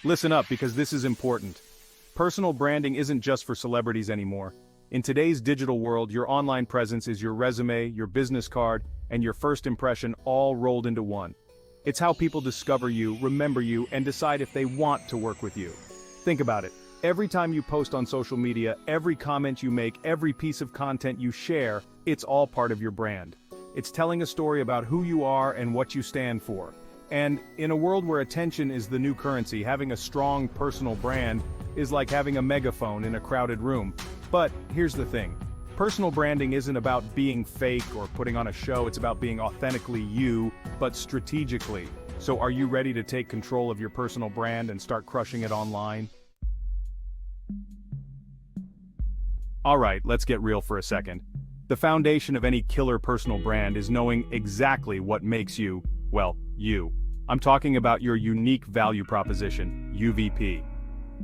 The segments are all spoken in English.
Listen up because this is important. Personal branding isn't just for celebrities anymore. In today's digital world, your online presence is your resume, your business card, and your first impression all rolled into one. It's how people discover you, remember you, and decide if they want to work with you. Think about it. Every time you post on social media, every comment you make, every piece of content you share, it's all part of your brand. It's telling a story about who you are and what you stand for. And in a world where attention is the new currency, having a strong personal brand is like having a megaphone in a crowded room. But here's the thing. Personal branding isn't about being fake or putting on a show, it's about being authentically you, but strategically. So are you ready to take control of your personal brand and start crushing it online? Alright, let's get real for a second. The foundation of any killer personal brand is knowing exactly what makes you, well, you. I'm talking about your unique value proposition, UVP.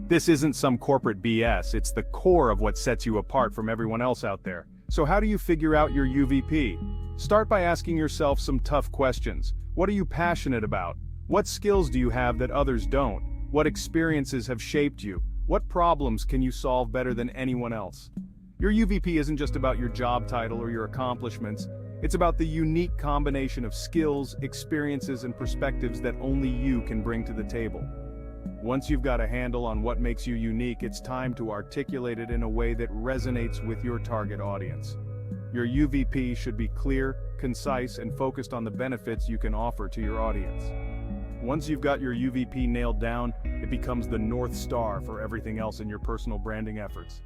This isn't some corporate BS, it's the core of what sets you apart from everyone else out there. So how do you figure out your UVP? Start by asking yourself some tough questions. What are you passionate about? What skills do you have that others don't? What experiences have shaped you? What problems can you solve better than anyone else? Your UVP isn't just about your job title or your accomplishments. It's about the unique combination of skills, experiences, and perspectives that only you can bring to the table. Once you've got a handle on what makes you unique, it's time to articulate it in a way that resonates with your target audience. Your UVP should be clear, concise, and focused on the benefits you can offer to your audience. Once you've got your UVP nailed down, it becomes the North Star for everything else in your personal branding efforts.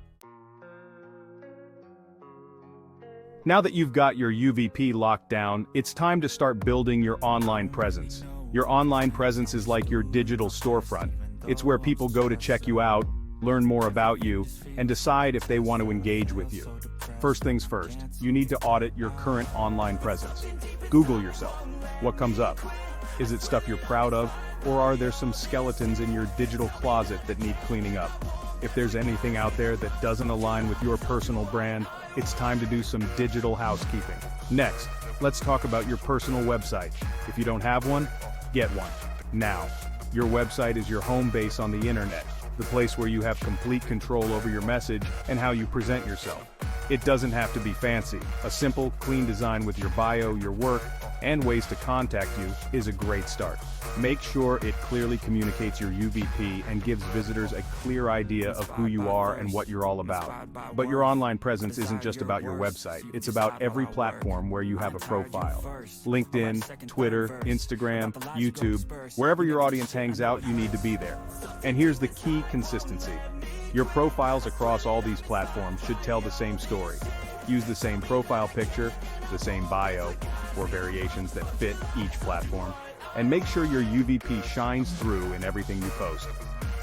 Now that you've got your UVP locked down, it's time to start building your online presence. Your online presence is like your digital storefront. It's where people go to check you out, learn more about you, and decide if they want to engage with you. First things first, you need to audit your current online presence. Google yourself. What comes up? Is it stuff you're proud of, or are there some skeletons in your digital closet that need cleaning up? If there's anything out there that doesn't align with your personal brand, it's time to do some digital housekeeping. Next, let's talk about your personal website. If you don't have one, get one. Now, your website is your home base on the internet, the place where you have complete control over your message and how you present yourself. It doesn't have to be fancy. A simple, clean design with your bio, your work, and ways to contact you is a great start. Make sure it clearly communicates your UVP and gives visitors a clear idea of who you are and what you're all about. But your online presence isn't just about your website, it's about every platform where you have a profile. LinkedIn, Twitter, Instagram, YouTube, wherever your audience hangs out, you need to be there. And here's the key: consistency. Your profiles across all these platforms should tell the same story. Use the same profile picture, the same bio, or variations that fit each platform. And make sure your UVP shines through in everything you post.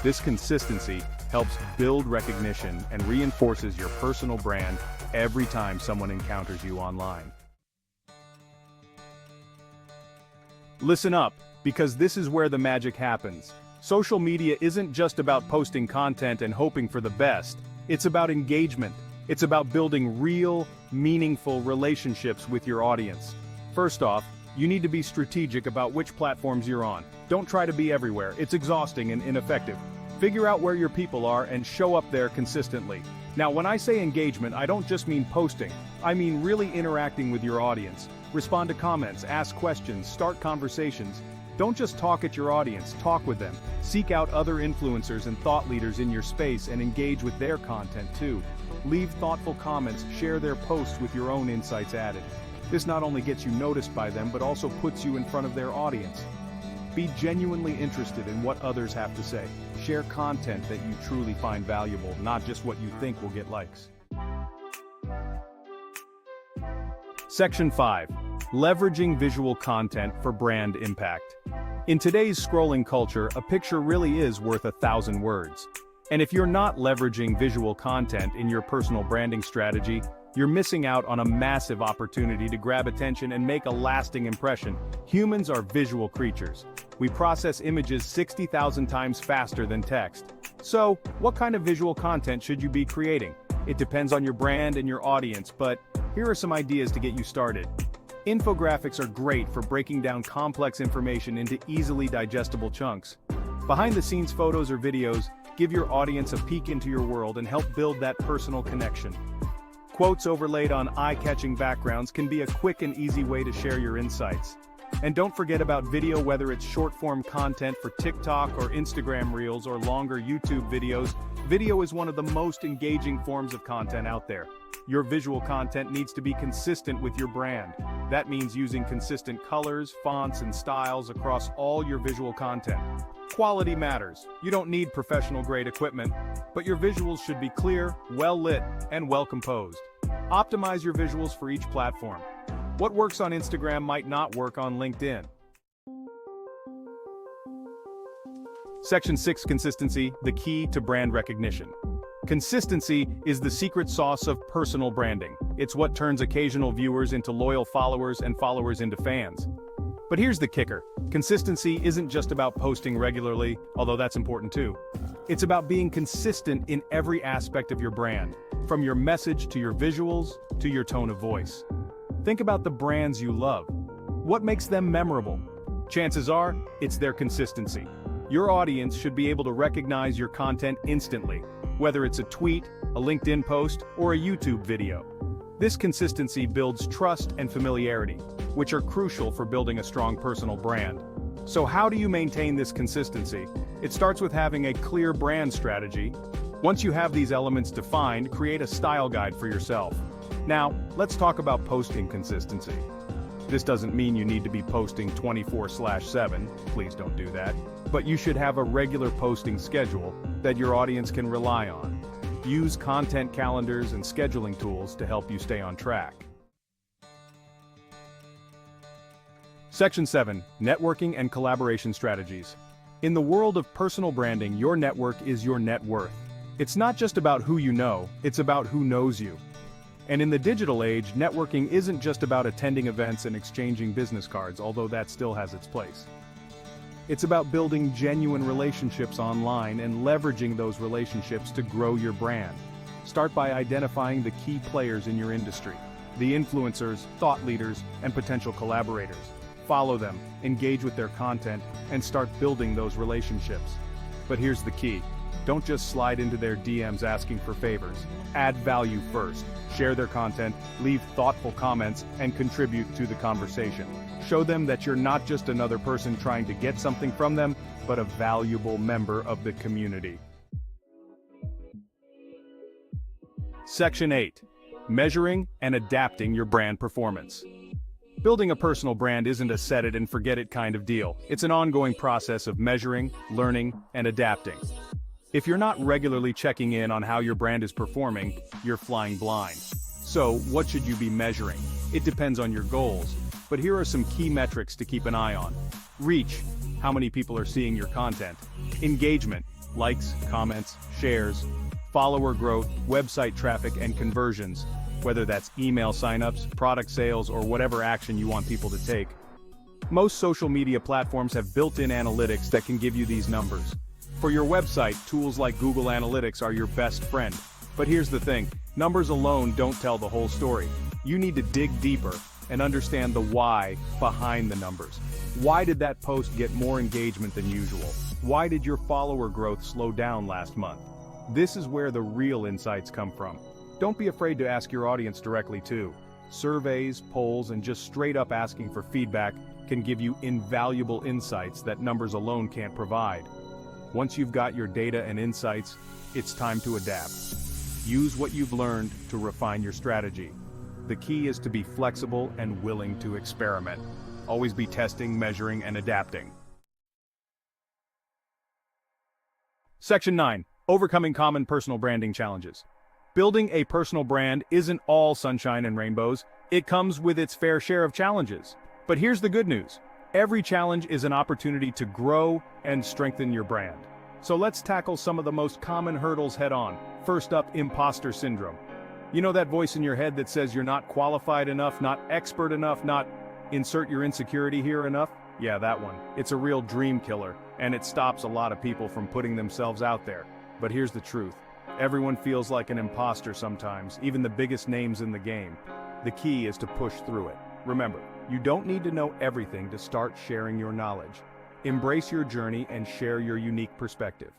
This consistency helps build recognition and reinforces your personal brand every time someone encounters you online. Listen up, because this is where the magic happens. Social media isn't just about posting content and hoping for the best. It's about engagement. It's about building real, meaningful relationships with your audience. First off, you need to be strategic about which platforms you're on. Don't try to be everywhere. It's exhausting and ineffective. Figure out where your people are and show up there consistently. Now, when I say engagement, I don't just mean posting. I mean really interacting with your audience. Respond to comments, ask questions, start conversations. Don't just talk at your audience, talk with them. Seek out other influencers and thought leaders in your space and engage with their content too. Leave thoughtful comments, share their posts with your own insights added. This not only gets you noticed by them, but also puts you in front of their audience. Be genuinely interested in what others have to say. Share content that you truly find valuable, not just what you think will get likes. Section 5. Leveraging visual content for brand impact. In today's scrolling culture, a picture really is worth 1,000 words. And if you're not leveraging visual content in your personal branding strategy, you're missing out on a massive opportunity to grab attention and make a lasting impression. Humans are visual creatures. We process images 60,000 times faster than text. So, what kind of visual content should you be creating? It depends on your brand and your audience, but here are some ideas to get you started. Infographics are great for breaking down complex information into easily digestible chunks. Behind-the-scenes photos or videos give your audience a peek into your world and help build that personal connection. Quotes overlaid on eye-catching backgrounds can be a quick and easy way to share your insights. And don't forget about video, whether it's short-form content for TikTok or Instagram Reels or longer YouTube videos. Video is one of the most engaging forms of content out there. Your visual content needs to be consistent with your brand. That means using consistent colors, fonts, and styles across all your visual content. Quality matters. You don't need professional-grade equipment, but your visuals should be clear, well-lit, and well-composed. Optimize your visuals for each platform. What works on Instagram might not work on LinkedIn. Section 6: Consistency, the key to brand recognition. Consistency is the secret sauce of personal branding. It's what turns occasional viewers into loyal followers and followers into fans. But here's the kicker. Consistency isn't just about posting regularly, although that's important too. It's about being consistent in every aspect of your brand, from your message to your visuals to your tone of voice. Think about the brands you love. What makes them memorable? Chances are, it's their consistency. Your audience should be able to recognize your content instantly, whether it's a tweet, a LinkedIn post, or a YouTube video. This consistency builds trust and familiarity, which are crucial for building a strong personal brand. So how do you maintain this consistency? It starts with having a clear brand strategy. Once you have these elements defined, create a style guide for yourself. Now, let's talk about posting consistency. This doesn't mean you need to be posting 24/7, please don't do that, but you should have a regular posting schedule that your audience can rely on. Use content calendars and scheduling tools to help you stay on track. Section 7: Networking and Collaboration Strategies. In the world of personal branding, your network is your net worth. It's not just about who you know, it's about who knows you. And in the digital age, networking isn't just about attending events and exchanging business cards, although that still has its place. It's about building genuine relationships online and leveraging those relationships to grow your brand. Start by identifying the key players in your industry, the influencers, thought leaders, and potential collaborators. Follow them, engage with their content, and start building those relationships. But here's the key. Don't just slide into their DMs asking for favors. Add value first. Share their content, leave thoughtful comments, and contribute to the conversation. Show them that you're not just another person trying to get something from them, but a valuable member of the community. Section 8: Measuring and adapting your brand performance. Building a personal brand isn't a set-it-and-forget-it kind of deal. It's an ongoing process of measuring, learning, and adapting. If you're not regularly checking in on how your brand is performing, you're flying blind. So, what should you be measuring? It depends on your goals, but here are some key metrics to keep an eye on. Reach: how many people are seeing your content? Engagement: likes, comments, shares. Follower growth, website traffic, and conversions, whether that's email signups, product sales, or whatever action you want people to take. Most social media platforms have built-in analytics that can give you these numbers. For your website, tools like Google Analytics are your best friend. But here's the thing, numbers alone don't tell the whole story. You need to dig deeper and understand the why behind the numbers. Why did that post get more engagement than usual? Why did your follower growth slow down last month? This is where the real insights come from. Don't be afraid to ask your audience directly too. Surveys, polls, and just straight up asking for feedback can give you invaluable insights that numbers alone can't provide. Once you've got your data and insights, it's time to adapt. Use what you've learned to refine your strategy. The key is to be flexible and willing to experiment. Always be testing, measuring, and adapting. Section 9: Overcoming common personal branding challenges. Building a personal brand isn't all sunshine and rainbows. It comes with its fair share of challenges. But here's the good news. Every challenge is an opportunity to grow and strengthen your brand. So let's tackle some of the most common hurdles head on. First up, imposter syndrome. You know that voice in your head that says you're not qualified enough, not expert enough, not insert your insecurity here enough? Yeah, that one. It's a real dream killer, and it stops a lot of people from putting themselves out there. But here's the truth. Everyone feels like an imposter sometimes, even the biggest names in the game. The key is to push through it. Remember, you don't need to know everything to start sharing your knowledge. Embrace your journey and share your unique perspective.